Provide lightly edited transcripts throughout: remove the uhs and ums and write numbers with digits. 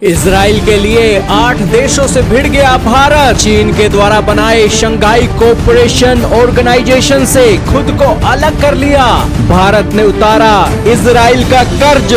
Israel के लिए 8 देशों से भिड़ गया भारत। चीन के द्वारा बनाए शंघाई कोऑपरेशन ऑर्गेनाइजेशन से खुद को अलग कर लिया। भारत ने उतारा इजराइल का कर्ज।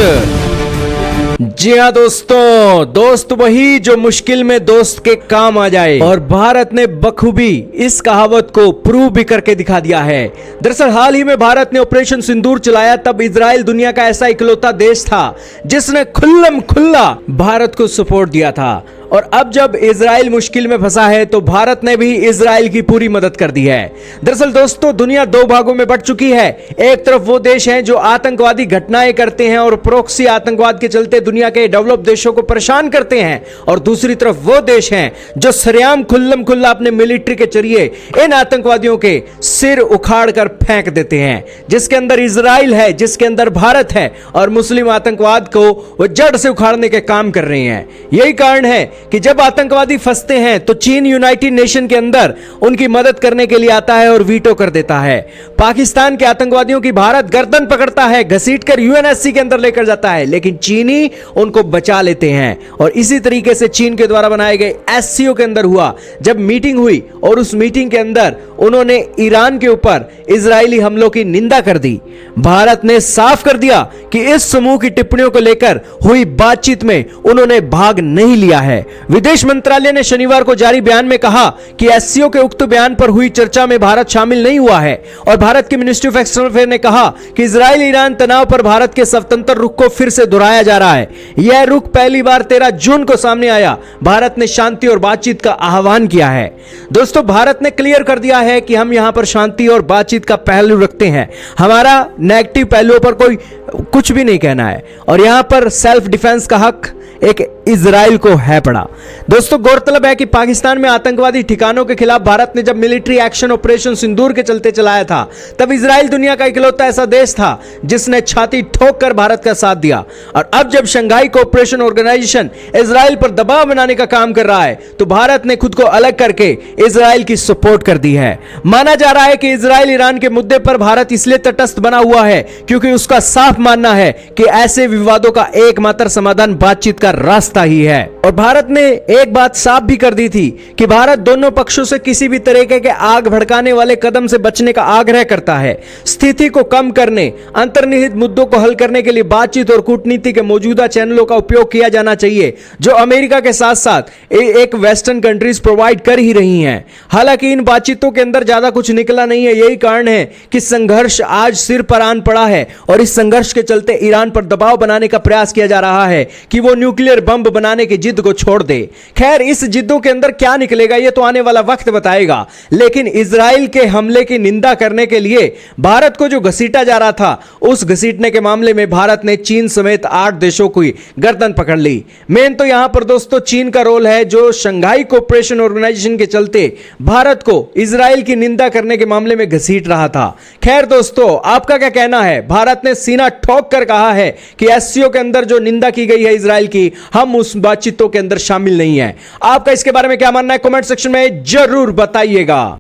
जी हाँ दोस्तों, दोस्त वही जो मुश्किल में दोस्त के काम आ जाए, और भारत ने बखूबी इस कहावत को प्रूव भी करके दिखा दिया है। दरअसल हाल ही में भारत ने ऑपरेशन सिंदूर चलाया, तब इजराइल दुनिया का ऐसा इकलौता देश था जिसने खुल्लम खुल्ला भारत को सपोर्ट दिया था। और अब जब इजराइल मुश्किल में फंसा है तो भारत ने भी इजराइल की पूरी मदद कर दी है। दरअसल दोस्तों, दुनिया दो भागों में बंट चुकी है। एक तरफ वो देश हैं जो आतंकवादी घटनाएं करते हैं और प्रोक्सी आतंकवाद के चलते दुनिया के डेवलप देशों को परेशान करते हैं, और दूसरी तरफ वो देश हैं जो सरेआम खुल्लम खुल्ला अपने मिलिट्री के जरिए इन आतंकवादियों के सिर उखाड़ कर फेंक देते हैं, जिसके अंदर इजराइल है, जिसके अंदर भारत है, और मुस्लिम आतंकवाद को वो जड़ से उखाड़ने के काम कर रहे हैं। यही कारण है कि जब आतंकवादी फंसते हैं तो चीन यूनाइटेड नेशन के अंदर उनकी मदद करने के लिए आता है और वीटो कर देता है। पाकिस्तान के आतंकवादियों की भारत गर्दन पकड़ता है, घसीटकर यूएनएससी के अंदर लेकर जाता है, लेकिन चीनी उनको बचा लेते हैं। और इसी तरीके से चीन के द्वारा बनाए गए एससीओ के अंदर हुआ, जब मीटिंग हुई और उस मीटिंग के अंदर उन्होंने ईरान के ऊपर इजरायली हमलों की निंदा कर दी। भारत ने साफ कर दिया कि इस समूह की टिप्पणियों को लेकर हुई बातचीत में उन्होंने भाग नहीं लिया है। विदेश मंत्रालय ने शनिवार को जारी बयान में कहा कि एससीओ के उक्त बयान पर हुई चर्चा में भारत शामिल नहीं हुआ है, और भारत की मिनिस्ट्री ऑफ एक्सटर्नल अफेयर ने कहा कि इजराइल ईरान तनाव पर भारत के स्वतंत्र रुख को फिर से दोहराया जा रहा है। यह रुख पहली बार 13 जून को सामने आया। भारत ने शांति और बातचीत का आह्वान किया है। दोस्तों, भारत ने क्लियर कर दिया है कि हम यहां पर शांति और बातचीत का पहलू रखते हैं। हमारा नेगेटिव पहलुओं पर कोई कुछ भी नहीं कहना है, और यहां पर सेल्फ डिफेंस का हक एक इजराइल को है पड़ा। दोस्तों, गौरतलब है कि पाकिस्तान में आतंकवादी ठिकानों के खिलाफ भारत ने जब मिलिट्री एक्शन ऑपरेशन सिंदूर के चलते चलाया था, तब इजराइल दुनिया का इकलौता ऐसा देश था जिसने छाती ठोक कर भारत का साथ दिया। और अब जब शंघाई कोऑपरेशन ऑर्गेनाइजेशन इजराइल पर दबाव बनाने का काम कर रहा है, तो भारत ने खुद को अलग करके इजराइल की सपोर्ट कर दी है। माना जा रहा है कि इजराइल ईरान के मुद्दे पर भारत इसलिए तटस्थ बना हुआ है क्योंकि उसका साफ मानना है कि ऐसे विवादों का एकमात्र समाधान बातचीत का रास्ता ही है। और भारत ने एक बात साफ भी कर दी थी कि भारत दोनों पक्षों से किसी भी तरीके के आग भड़काने वाले कदम से बचने का आग्रह करता है। स्थिति को कम करने, अंतर्निहित मुद्दों को हल करने के लिए बातचीत और कूटनीति के मौजूदा चैनलों का उपयोग किया जाना चाहिए, जो अमेरिका के साथ साथ एक वेस्टर्न कंट्रीज प्रोवाइड कर ही रही हैं। हालांकि इन बातचीतों के अंदर ज्यादा कुछ निकला नहीं है। यही कारण है कि संघर्ष आज सिर पर आन पड़ा है, और इस संघर्ष के चलते ईरान पर दबाव बनाने का प्रयास किया जा रहा है कि वो न्यूक्लियर बम बनाने की जिद को छोड़ दे। खैर, इस जिद्दों के अंदर क्या निकलेगा ये तो आने वाला वक्त बताएगा, लेकिन इजराइल के हमले की निंदा करने के लिए भारत को जो घसीटा जा रहा था, उस घसीटने के मामले में भारत ने चीन समेत 8 देशों की गर्दन पकड़ ली। मेन तो यहां पर दोस्तों चीन का रोल है, जो शंघाई कोऑपरेशन ऑर्गेनाइजेशन के चलते भारत को इजराइल की निंदा करने के मामले में घसीट रहा था। खैर दोस्तों, आपका क्या कहना है? भारत ने सीना ठोक कर कहा है कि एससीओ के अंदर जो निंदा की गई है इजराइल की, हम उस बातचीतों के अंदर शामिल नहीं है। आपका इसके बारे में क्या मानना है? कमेंट सेक्शन में जरूर बताइएगा।